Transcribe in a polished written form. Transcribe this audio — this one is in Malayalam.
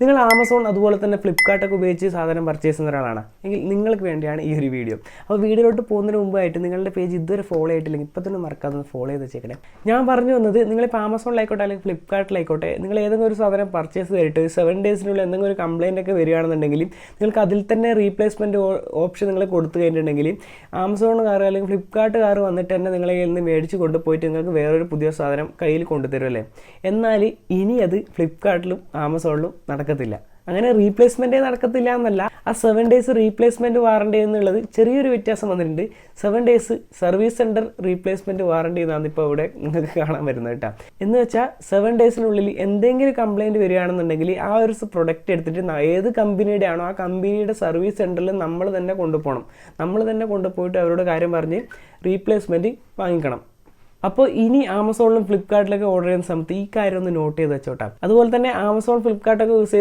നിങ്ങൾ ആമസോൺ അതുപോലെ തന്നെ ഫ്ലിപ്കാർട്ടൊക്കെ ഉപയോഗിച്ച് സാധനം പർച്ചേസ് ചെയ്യുന്ന ഒരാളാണ് എങ്കിൽ നിങ്ങൾക്ക് വേണ്ടിയാണ് ഈ ഒരു വീഡിയോ. അപ്പോൾ വീഡിയോയിലോട്ട് പോകുന്നതിന് മുമ്പായിട്ട് നിങ്ങളുടെ പേജ് ഇതുവരെ ഫോളോ ചെയ്തിട്ടില്ലെങ്കിൽ ഇപ്പോൾ തന്നെ മറക്കാതെ ഫോളോ ചെയ്ത് വെച്ചേക്കണേ. ഞാൻ പറഞ്ഞു വന്നത്, നിങ്ങളിപ്പോൾ ആമസോണിലായിക്കോട്ടെ അല്ലെങ്കിൽ ഫ്ലിപ്കാർട്ടിലായിക്കോട്ടെ നിങ്ങൾ ഏതെങ്കിലും ഒരു സാധനം പർച്ചേസ് ചെയ്തിട്ട് 7 ഡേയ്സിനുള്ളിൽ എന്തെങ്കിലും ഒരു കംപ്ലയിൻ്റ് ഒക്കെ വരികയാണെന്നുണ്ടെങ്കിൽ നിങ്ങൾക്ക് അതിൽ തന്നെ റീപ്ലേസ്മെൻറ്റ് ഓപ്ഷൻ നിങ്ങൾ കൊടുത്തു കഴിഞ്ഞിട്ടുണ്ടെങ്കിൽ ആമസോണുകാർ അല്ലെങ്കിൽ ഫ്ലിപ്കാർട്ടുകാർ വന്നിട്ട് തന്നെ നിങ്ങളെ കയ്യിൽ നിന്ന് മേടിച്ച് കൊണ്ടുപോയിട്ട് നിങ്ങൾക്ക് വേറൊരു പുതിയ സാധനം കയ്യിൽ കൊണ്ടുതരും അല്ലേ. എന്നാൽ ഇനി അത് ഫ്ലിപ്കാർട്ടിലും ആമസോണിലും നടക്കത്തില്ല. അങ്ങനെ റീപ്ലേസ്മെൻറ്റേ നടക്കത്തില്ല എന്നല്ല, ആ 7 ഡേയ്സ് റീപ്ലേസ്മെൻറ്റ് വാറണ്ടി എന്നുള്ളത് ചെറിയൊരു വ്യത്യാസം വന്നിട്ടുണ്ട്. 7 days service centre replacement warranty എന്നാണ് ഇപ്പോൾ ഇവിടെ നിങ്ങൾക്ക് കാണാൻ വരുന്നത് കേട്ടോ. എന്ന് വെച്ചാൽ 7 ഡേയ്സിനുള്ളിൽ എന്തെങ്കിലും കംപ്ലയിൻറ്റ് വരികയാണെന്നുണ്ടെങ്കിൽ ആ ഒരു പ്രൊഡക്റ്റ് എടുത്തിട്ട് ഏത് കമ്പനിയുടെ ആണോ ആ കമ്പനിയുടെ സർവീസ് സെൻറ്ററിൽ നമ്മൾ തന്നെ കൊണ്ടുപോകണം. നമ്മൾ തന്നെ കൊണ്ടുപോയിട്ട് അവരോട് കാര്യം പറഞ്ഞ് റീപ്ലേസ്മെൻറ്റ് വാങ്ങിക്കണം. അപ്പോൾ ഇനി ആമസോണിലും ഫ്ലിപ്കാർട്ടിലൊക്കെ ഓർഡർ ചെയ്യുന്ന സമയത്ത് ഈ കാര്യം ഒന്ന് നോട്ട് ചെയ്ത് വെച്ചോട്ടാ. അതുപോലെ തന്നെ ആമസോൺ ഫ്ലിപ്കാർട്ടൊക്കെ യൂസ്